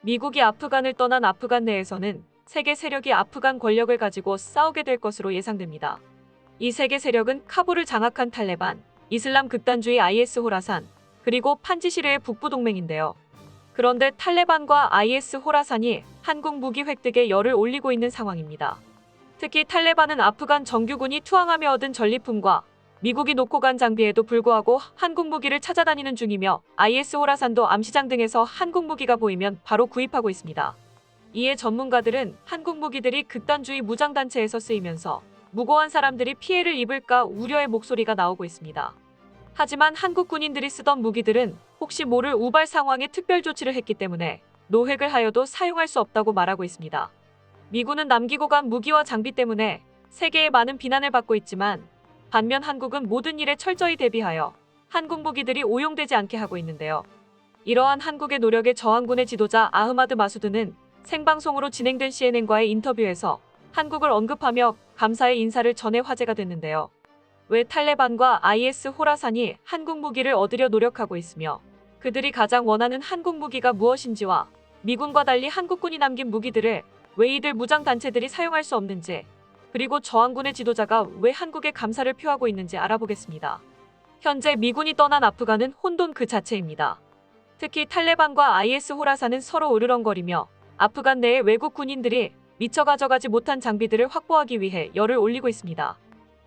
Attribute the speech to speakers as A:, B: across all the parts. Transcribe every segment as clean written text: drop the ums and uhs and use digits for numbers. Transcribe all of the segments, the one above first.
A: 미국이 아프간을 떠난 아프간 내에서는 세계 세력이 아프간 권력을 가지고 싸우게 될 것으로 예상됩니다. 이 세계 세력은 카불을 장악한 탈레반, 이슬람 극단주의 IS 호라산, 그리고 판지시르의 북부 동맹인데요. 그런데 탈레반과 IS 호라산이 한국 무기 획득에 열을 올리고 있는 상황입니다. 특히 탈레반은 아프간 정규군이 투항하며 얻은 전리품과 미국이 놓고 간 장비에도 불구하고 한국 무기를 찾아다니는 중이며 IS 호라산도 암시장 등에서 한국 무기가 보이면 바로 구입하고 있습니다. 이에 전문가들은 한국 무기들이 극단주의 무장단체에서 쓰이면서 무고한 사람들이 피해를 입을까 우려의 목소리가 나오고 있습니다. 하지만 한국 군인들이 쓰던 무기들은 혹시 모를 우발 상황에 특별 조치를 했기 때문에 노획을 하여도 사용할 수 없다고 말하고 있습니다. 미군은 남기고 간 무기와 장비 때문에 세계의 많은 비난을 받고 있지만 반면 한국은 모든 일에 철저히 대비하여 한국 무기들이 오용되지 않게 하고 있는데요. 이러한 한국의 노력에 저항군의 지도자 아흐마드 마수드는 생방송으로 진행된 CNN과의 인터뷰에서 한국을 언급하며 감사의 인사를 전해 화제가 됐는데요. 왜 탈레반과 IS 호라산이 한국 무기를 얻으려 노력하고 있으며 그들이 가장 원하는 한국 무기가 무엇인지와 미군과 달리 한국군이 남긴 무기들을 왜 이들 무장단체들이 사용할 수 없는지, 그리고 저항군의 지도자가 왜 한국에 감사를 표하고 있는지 알아보겠습니다. 현재 미군이 떠난 아프간은 혼돈 그 자체입니다. 특히 탈레반과 IS 호라산은 서로 으르렁거리며 아프간 내의 외국 군인들이 미처 가져가지 못한 장비들을 확보하기 위해 열을 올리고 있습니다.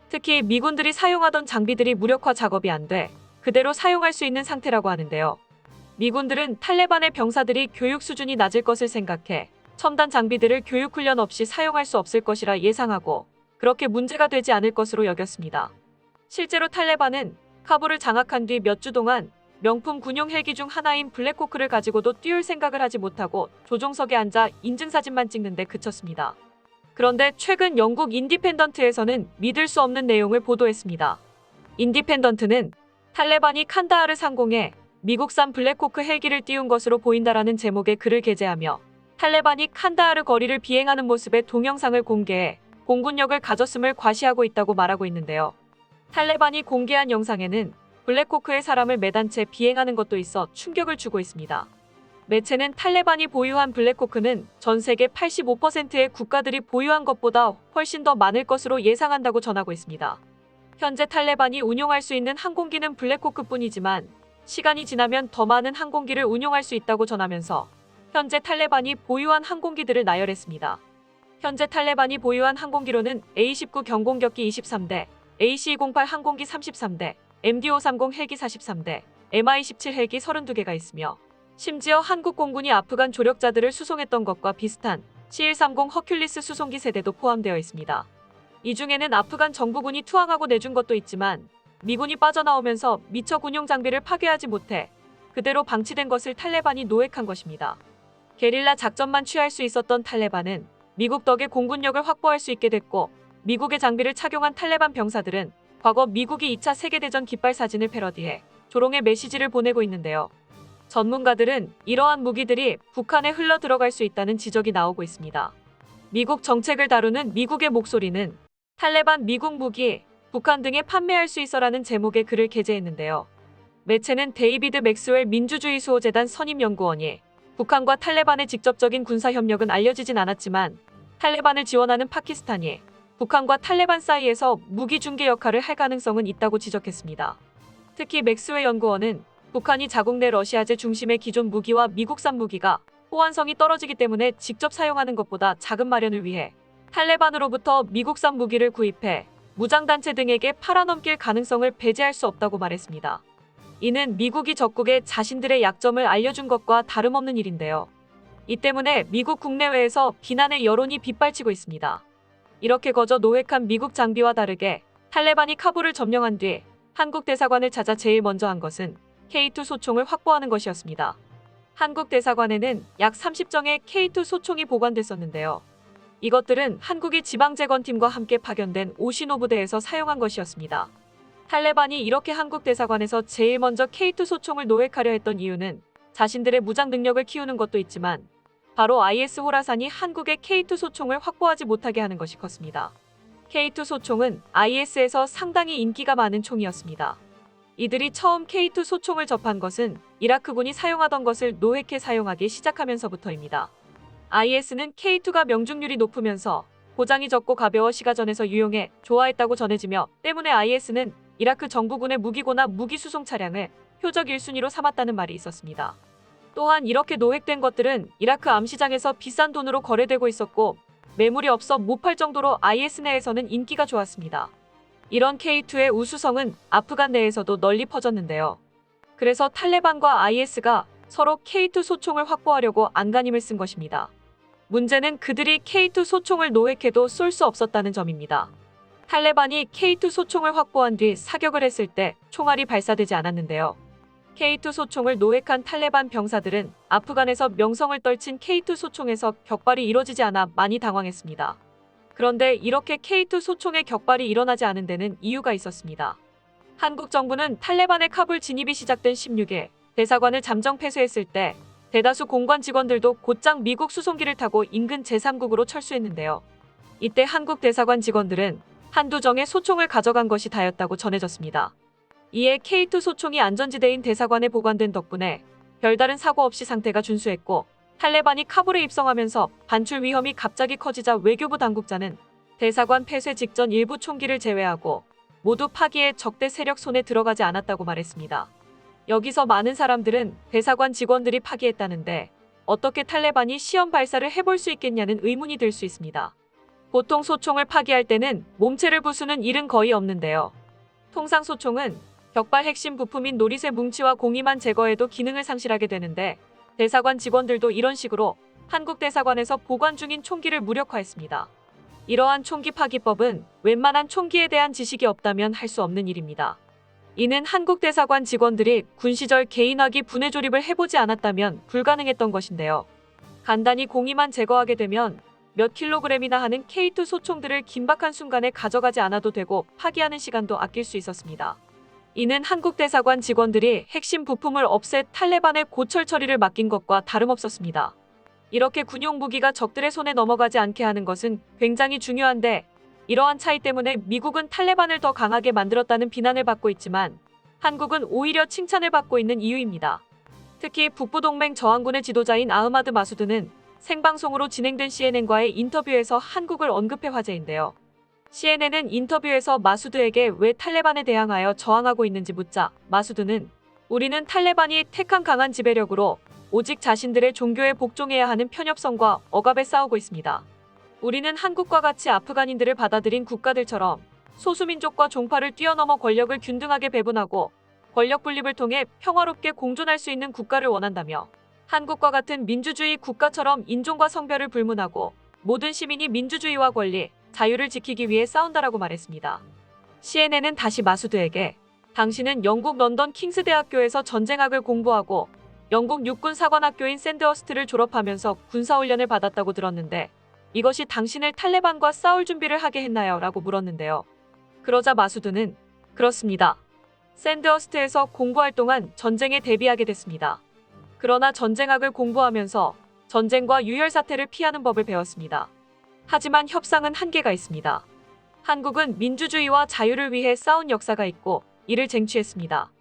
A: 특히 미군들이 사용하던 장비들이 무력화 작업이 안 돼 그대로 사용할 수 있는 상태라고 하는데요. 미군들은 탈레반의 병사들이 교육 수준이 낮을 것을 생각해 첨단 장비들을 교육훈련 없이 사용할 수 없을 것이라 예상하고 그렇게 문제가 되지 않을 것으로 여겼습니다. 실제로 탈레반은 카불을 장악한 뒤 몇 주 동안 명품 군용 헬기 중 하나인 블랙호크를 가지고도 띄울 생각을 하지 못하고 조종석에 앉아 인증사진만 찍는 데 그쳤습니다. 그런데 최근 영국 인디펜던트에서는 믿을 수 없는 내용을 보도했습니다. 인디펜던트는 탈레반이 칸다하르 상공에 미국산 블랙호크 헬기를 띄운 것으로 보인다라는 제목의 글을 게재하며 탈레반이 칸다하르 거리를 비행하는 모습의 동영상을 공개해 공군력을 가졌음을 과시하고 있다고 말하고 있는데요. 탈레반이 공개한 영상에는 블랙호크에 사람을 매단 채 비행하는 것도 있어 충격을 주고 있습니다. 매체는 탈레반이 보유한 블랙호크는 전 세계 85%의 국가들이 보유한 것보다 훨씬 더 많을 것으로 예상한다고 전하고 있습니다. 현재 탈레반이 운용할 수 있는 항공기는 블랙호크뿐이지만 시간이 지나면 더 많은 항공기를 운용할 수 있다고 전하면서 현재 탈레반이 보유한 항공기들을 나열했습니다. 현재 탈레반이 보유한 항공기로는 A-19 경공격기 23대, AC-28 항공기 33대, MD-530 헬기 43대, MI-17 헬기 32개가 있으며 심지어 한국 공군이 아프간 조력자들을 수송했던 것과 비슷한 C-130 허큘리스 수송기 세대도 포함되어 있습니다. 이 중에는 아프간 정부군이 투항하고 내준 것도 있지만 미군이 빠져나오면서 미처 군용 장비를 파괴하지 못해 그대로 방치된 것을 탈레반이 노획한 것입니다. 게릴라 작전만 취할 수 있었던 탈레반은 미국 덕에 공군력을 확보할 수 있게 됐고 미국의 장비를 착용한 탈레반 병사들은 과거 미국이 2차 세계대전 깃발 사진을 패러디해 조롱의 메시지를 보내고 있는데요. 전문가들은 이러한 무기들이 북한에 흘러 들어갈 수 있다는 지적이 나오고 있습니다. 미국 정책을 다루는 미국의 목소리는 탈레반 미국 무기, 북한 등에 판매할 수 있어라는 제목의 글을 게재했는데요. 매체는 데이비드 맥스웰 민주주의 수호재단 선임연구원이 북한과 탈레반의 직접적인 군사협력은 알려지진 않았지만 탈레반을 지원하는 파키스탄이 북한과 탈레반 사이에서 무기 중개 역할을 할 가능성은 있다고 지적했습니다. 특히 맥스웰 연구원은 북한이 자국 내 러시아제 중심의 기존 무기와 미국산 무기가 호환성이 떨어지기 때문에 직접 사용하는 것보다 자금 마련을 위해 탈레반으로부터 미국산 무기를 구입해 무장단체 등에게 팔아넘길 가능성을 배제할 수 없다고 말했습니다. 이는 미국이 적국에 자신들의 약점을 알려준 것과 다름없는 일인데요. 이 때문에 미국 국내외에서 비난의 여론이 빗발치고 있습니다. 이렇게 거저 노획한 미국 장비와 다르게 탈레반이 카불을 점령한 뒤 한국 대사관을 찾아 제일 먼저 한 것은 K2 소총을 확보하는 것이었습니다. 한국 대사관에는 약 30정의 K2 소총이 보관됐었는데요. 이것들은 한국이 지방재건팀과 함께 파견된 오시노부대에서 사용한 것이었습니다. 탈레반이 이렇게 한국 대사관에서 제일 먼저 K2 소총을 노획하려 했던 이유는 자신들의 무장 능력을 키우는 것도 있지만 바로 IS 호라산이 한국의 K2 소총을 확보하지 못하게 하는 것이 컸습니다. K2 소총은 IS에서 상당히 인기가 많은 총이었습니다. 이들이 처음 K2 소총을 접한 것은 이라크군이 사용하던 것을 노획해 사용하기 시작하면서부터입니다. IS는 K2가 명중률이 높으면서 고장이 적고 가벼워 시가전에서 유용해 좋아했다고 전해지며 때문에 IS는 이라크 정부군의 무기고나 무기 수송 차량을 표적 1순위로 삼았다는 말이 있었습니다. 또한 이렇게 노획된 것들은 이라크 암시장에서 비싼 돈으로 거래되고 있었고 매물이 없어 못 팔 정도로 IS 내에서는 인기가 좋았습니다. 이런 K2의 우수성은 아프간 내에서도 널리 퍼졌는데요. 그래서 탈레반과 IS가 서로 K2 소총을 확보하려고 안간힘을 쓴 것입니다. 문제는 그들이 K2 소총을 노획해도 쏠 수 없었다는 점입니다. 탈레반이 K2 소총을 확보한 뒤 사격을 했을 때 총알이 발사되지 않았는데요. K2 소총을 노획한 탈레반 병사들은 아프간에서 명성을 떨친 K2 소총에서 격발이 이뤄지지 않아 많이 당황했습니다. 그런데 이렇게 K2 소총의 격발이 일어나지 않은 데는 이유가 있었습니다. 한국 정부는 탈레반의 카불 진입이 시작된 16일 대사관을 잠정 폐쇄했을 때 대다수 공관 직원들도 곧장 미국 수송기를 타고 인근 제3국으로 철수했는데요. 이때 한국 대사관 직원들은 한두 정의 소총을 가져간 것이 다였다고 전해졌습니다. 이에 K2 소총이 안전지대인 대사관에 보관된 덕분에 별다른 사고 없이 상태가 준수했고 탈레반이 카불에 입성하면서 반출 위험이 갑자기 커지자 외교부 당국자는 대사관 폐쇄 직전 일부 총기를 제외하고 모두 파기해 적대 세력 손에 들어가지 않았다고 말했습니다. 여기서 많은 사람들은 대사관 직원들이 파기했다는데 어떻게 탈레반이 시험 발사를 해볼 수 있겠냐는 의문이 들 수 있습니다. 보통 소총을 파기할 때는 몸체를 부수는 일은 거의 없는데요. 통상 소총은 격발 핵심 부품인 노릿의 뭉치와 공이만 제거해도 기능을 상실하게 되는데 대사관 직원들도 이런 식으로 한국 대사관에서 보관 중인 총기를 무력화했습니다. 이러한 총기 파기법은 웬만한 총기에 대한 지식이 없다면 할 수 없는 일입니다. 이는 한국 대사관 직원들이 군 시절 개인화기 분해 조립을 해보지 않았다면 불가능했던 것인데요. 간단히 공이만 제거하게 되면 몇 킬로그램이나 하는 K2 소총들을 긴박한 순간에 가져가지 않아도 되고 파기하는 시간도 아낄 수 있었습니다. 이는 한국 대사관 직원들이 핵심 부품을 없애 탈레반의 고철 처리를 맡긴 것과 다름없었습니다. 이렇게 군용 무기가 적들의 손에 넘어가지 않게 하는 것은 굉장히 중요한데 이러한 차이 때문에 미국은 탈레반을 더 강하게 만들었다는 비난을 받고 있지만 한국은 오히려 칭찬을 받고 있는 이유입니다. 특히 북부동맹 저항군의 지도자인 아흐마드 마수드는 생방송으로 진행된 CNN과의 인터뷰에서 한국을 언급해 화제인데요. CNN은 인터뷰에서 마수드에게 왜 탈레반에 대항하여 저항하고 있는지 묻자 마수드는 우리는 탈레반이 택한 강한 지배력으로 오직 자신들의 종교에 복종해야 하는 편협성과 억압에 싸우고 있습니다. 우리는 한국과 같이 아프간인들을 받아들인 국가들처럼 소수민족과 종파를 뛰어넘어 권력을 균등하게 배분하고 권력 분립을 통해 평화롭게 공존할 수 있는 국가를 원한다며 한국과 같은 민주주의 국가처럼 인종과 성별을 불문하고 모든 시민이 민주주의와 권리, 자유를 지키기 위해 싸운다라고 말했습니다. CNN은 다시 마수드에게 당신은 영국 런던 킹스 대학교에서 전쟁학을 공부하고 영국 육군 사관학교인 샌드허스트를 졸업하면서 군사훈련을 받았다고 들었는데 이것이 당신을 탈레반과 싸울 준비를 하게 했나요? 라고 물었는데요. 그러자 마수드는 그렇습니다. 샌드허스트에서 공부할 동안 전쟁에 대비하게 됐습니다. 그러나 전쟁학을 공부하면서 전쟁과 유혈 사태를 피하는 법을 배웠습니다. 하지만 협상은 한계가 있습니다. 한국은 민주주의와 자유를 위해 싸운 역사가 있고 이를 쟁취했습니다.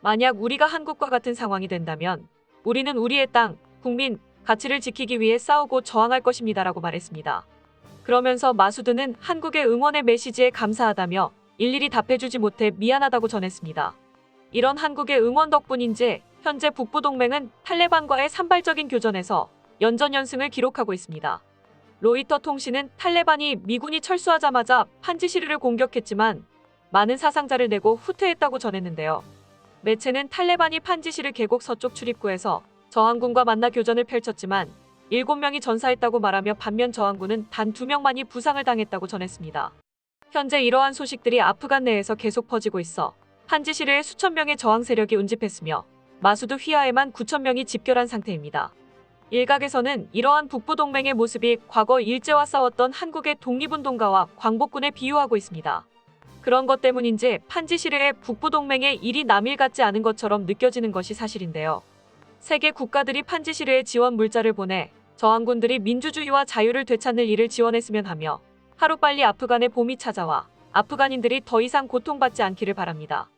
A: 만약 우리가 한국과 같은 상황이 된다면 우리는 우리의 땅, 국민, 가치를 지키기 위해 싸우고 저항할 것입니다라고 말했습니다. 그러면서 마수드는 한국의 응원의 메시지에 감사하다며 일일이 답해주지 못해 미안하다고 전했습니다. 이런 한국의 응원 덕분인지 현재 북부동맹은 탈레반과의 산발적인 교전에서 연전연승을 기록하고 있습니다. 로이터 통신은 탈레반이 미군이 철수하자마자 판지시르를 공격했지만 많은 사상자를 내고 후퇴했다고 전했는데요. 매체는 탈레반이 판지시르 계곡 서쪽 출입구에서 저항군과 만나 교전을 펼쳤지만 7명이 전사했다고 말하며 반면 저항군은 단 2명만이 부상을 당했다고 전했습니다. 현재 이러한 소식들이 아프간 내에서 계속 퍼지고 있어 판지시르에 수천 명의 저항 세력이 운집했으며 마수드 휘하에만 9천 명이 집결한 상태입니다. 일각에서는 이러한 북부동맹의 모습이 과거 일제와 싸웠던 한국의 독립운동가와 광복군에 비유하고 있습니다. 그런 것 때문인지 판지시르의 북부동맹의 일이 남일 같지 않은 것처럼 느껴지는 것이 사실인데요. 세계 국가들이 판지시르에 지원 물자를 보내 저항군들이 민주주의와 자유를 되찾는 일을 지원했으면 하며 하루빨리 아프간의 봄이 찾아와 아프간인들이 더 이상 고통받지 않기를 바랍니다.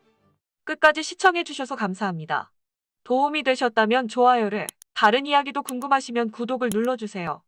A: 끝까지 시청해주셔서 감사합니다. 도움이 되셨다면 좋아요를, 다른 이야기도 궁금하시면 구독을 눌러주세요.